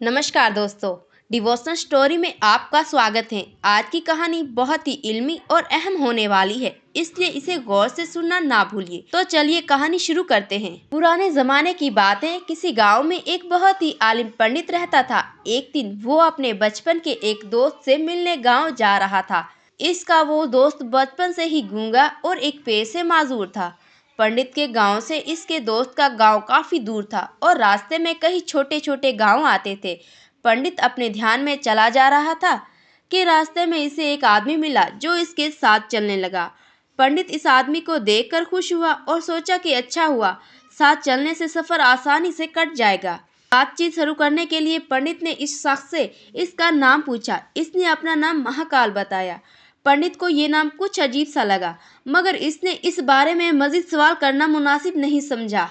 नमस्कार दोस्तों। Devotional story में आपका स्वागत है। आज की कहानी बहुत ही इल्मी और अहम होने वाली है, इसलिए इसे गौर से सुनना ना भूलिए। तो चलिए कहानी शुरू करते हैं। पुराने जमाने की बात है। किसी गांव में एक बहुत ही आलिम पंडित रहता था। एक दिन वो अपने बचपन के एक दोस्त से मिलने गाँव जा रहा था। इसका वो दोस्त बचपन से ही गूंगा और एक पैर से माजूर था। पंडित के गांव से इसके दोस्त का गांव काफी दूर था और रास्ते में कई छोटे छोटे गांव आते थे। पंडित अपने ध्यान में चला जा रहा था कि रास्ते में इसे एक आदमी मिला जो इसके साथ चलने लगा। पंडित इस आदमी को देखकर खुश हुआ और सोचा कि अच्छा हुआ, साथ चलने से सफर आसानी से कट जाएगा। बातचीत शुरू करने के लिए पंडित ने इस शख्स से इसका नाम पूछा। इसने अपना नाम महाकाल बताया। पंडित को ये नाम कुछ अजीब सा लगा, मगर इसने इस बारे में मजीद सवाल करना मुनासिब नहीं समझा।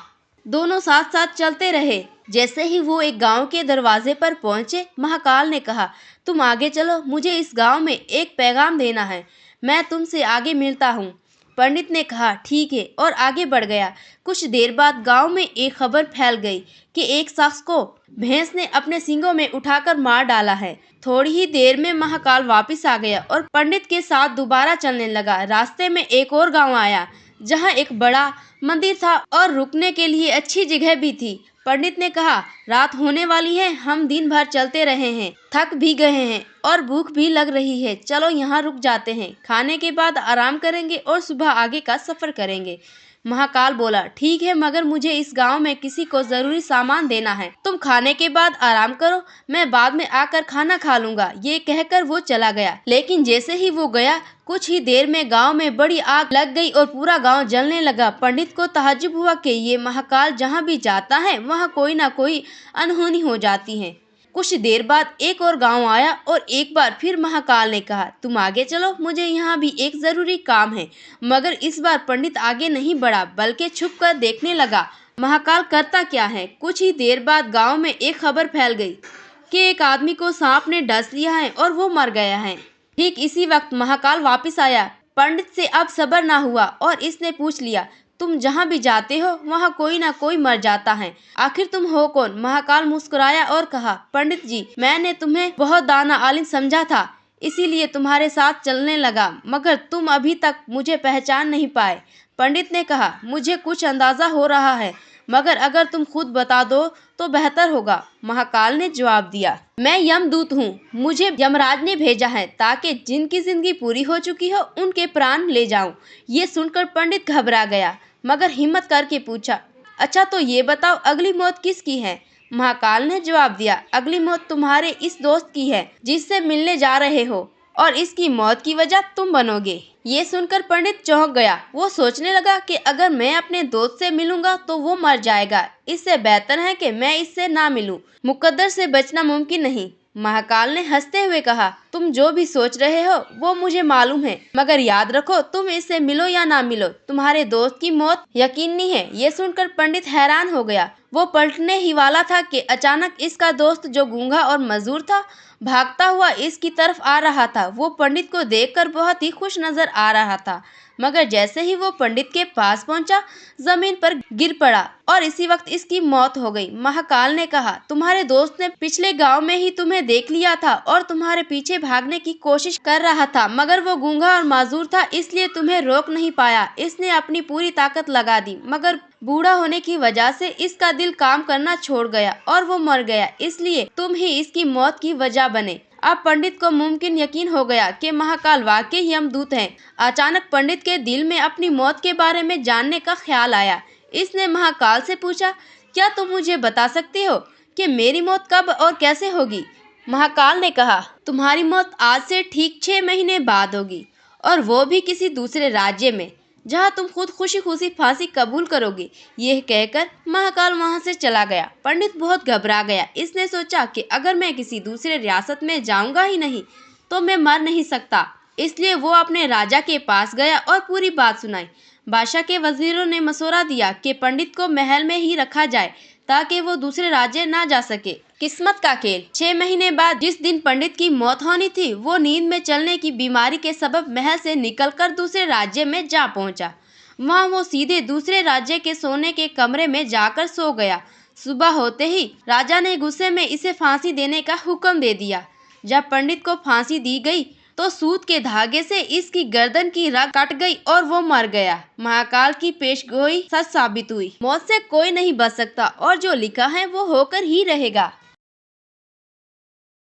दोनों साथ साथ चलते रहे। जैसे ही वो एक गांव के दरवाजे पर पहुंचे, महाकाल ने कहा, तुम आगे चलो, मुझे इस गांव में एक पैगाम देना है। मैं तुमसे आगे मिलता हूँ। पंडित ने कहा, ठीक है, और आगे बढ़ गया। कुछ देर बाद गांव में एक खबर फैल गई कि एक शख्स को भैंस ने अपने सींगों में उठाकर मार डाला है। थोड़ी ही देर में महाकाल वापस आ गया और पंडित के साथ दोबारा चलने लगा। रास्ते में एक और गांव आया जहां एक बड़ा मंदिर था और रुकने के लिए अच्छी जगह भी थी। पंडित ने कहा, रात होने वाली है, हम दिन भर चलते रहे हैं, थक भी गए हैं और भूख भी लग रही है। चलो यहाँ रुक जाते हैं, खाने के बाद आराम करेंगे और सुबह आगे का सफर करेंगे। महाकाल बोला, ठीक है, मगर मुझे इस गांव में किसी को जरूरी सामान देना है। तुम खाने के बाद आराम करो, मैं बाद में आकर खाना खा लूंगा। ये कहकर वो चला गया। लेकिन जैसे ही वो गया, कुछ ही देर में गांव में बड़ी आग लग गई और पूरा गांव जलने लगा। पंडित को ताज्जुब हुआ कि ये महाकाल जहाँ भी जाता है वहाँ कोई ना कोई अनहोनी हो जाती है। कुछ देर बाद एक और गांव आया और एक बार फिर महाकाल ने कहा, तुम आगे चलो, मुझे यहाँ भी एक जरूरी काम है। मगर इस बार पंडित आगे नहीं बढ़ा, बल्कि छुप कर देखने लगा महाकाल करता क्या है। कुछ ही देर बाद गांव में एक खबर फैल गई कि एक आदमी को सांप ने डस लिया है और वो मर गया है। ठीक इसी वक्त महाकाल वापस आया। पंडित से अब सब्र ना हुआ और इसने पूछ लिया, तुम जहाँ भी जाते हो वहाँ कोई ना कोई मर जाता है, आखिर तुम हो कौन? महाकाल मुस्कुराया और कहा, पंडित जी, मैंने तुम्हें बहुत दाना आलिम समझा था, इसीलिए तुम्हारे साथ चलने लगा, मगर तुम अभी तक मुझे पहचान नहीं पाए। पंडित ने कहा, मुझे कुछ अंदाजा हो रहा है, मगर अगर तुम खुद बता दो तो बेहतर होगा। महाकाल ने जवाब दिया, मैं यमदूत हूँ, मुझे यमराज ने भेजा है ताकि जिनकी जिंदगी पूरी हो चुकी हो उनके प्राण ले जाऊं। ये सुनकर पंडित घबरा गया, मगर हिम्मत करके पूछा, अच्छा तो ये बताओ अगली मौत किसकी है? महाकाल ने जवाब दिया, अगली मौत तुम्हारे इस दोस्त की है जिससे मिलने जा रहे हो, और इसकी मौत की वजह तुम बनोगे। ये सुनकर पंडित चौंक गया। वो सोचने लगा कि अगर मैं अपने दोस्त से मिलूंगा तो वो मर जाएगा, इससे बेहतर है कि मैं इससे ना मिलूं। मुकद्दर से बचना मुमकिन नहीं। महाकाल ने हंसते हुए कहा, तुम जो भी सोच रहे हो वो मुझे मालूम है, मगर याद रखो, तुम इससे मिलो या ना मिलो, तुम्हारे दोस्त की मौत यकीनी है। ये सुनकर पंडित हैरान हो गया। वो पलटने ही वाला था कि अचानक इसका दोस्त, जो गूंगा और मजदूर था, भागता हुआ इसकी तरफ आ रहा था। वो पंडित को देखकर बहुत ही खुश नजर आ रहा था, मगर जैसे ही वो पंडित के पास पहुंचा, जमीन पर गिर पड़ा और इसी वक्त इसकी मौत हो गई। महाकाल ने कहा, तुम्हारे दोस्त ने पिछले गांव में ही तुम्हें देख लिया था और तुम्हारे पीछे भागने की कोशिश कर रहा था, मगर वो गूंगा और माजूर था, इसलिए तुम्हें रोक नहीं पाया। इसने अपनी पूरी ताकत लगा दी, मगर बूढ़ा होने की वजह से इसका दिल काम करना छोड़ गया और वो मर गया, इसलिए तुम ही इसकी मौत की वजह बने। अब पंडित को मुमकिन यकीन हो गया कि महाकाल वाकई यमदूत हैं। अचानक पंडित के दिल में अपनी मौत के बारे में जानने का ख्याल आया। इसने महाकाल से पूछा, क्या तुम मुझे बता सकते हो कि मेरी मौत कब और कैसे होगी? महाकाल ने कहा, तुम्हारी मौत आज से ठीक 6 महीने बाद होगी, और वो भी किसी दूसरे राज्य में, जहाँ तुम खुद खुशी खुशी फांसी कबूल करोगे। यह कहकर महाकाल वहां से चला गया। पंडित बहुत घबरा गया। इसने सोचा कि अगर मैं किसी दूसरे रियासत में जाऊंगा ही नहीं तो मैं मर नहीं सकता, इसलिए वो अपने राजा के पास गया और पूरी बात सुनाई। बादशाह के वजीरों ने मशवरा दिया कि पंडित को महल में ही रखा जाए ताकि वो दूसरे राज्य ना जा सके। किस्मत का खेल। 6 महीने बाद जिस दिन पंडित की मौत होनी थी, वो नींद में चलने की बीमारी के सबब महल से निकलकर दूसरे राज्य में जा पहुंचा। वहां वो सीधे दूसरे राज्य के सोने के कमरे में जाकर सो गया। सुबह होते ही राजा ने गुस्से में इसे फांसी देने का हुक्म दे दिया। जब पंडित को फांसी दी गई तो सूत के धागे से इसकी गर्दन की रग कट गई और वो मर गया। महाकाल की पेशगोई सच साबित हुई। मौत से कोई नहीं बच सकता और जो लिखा है वो होकर ही रहेगा।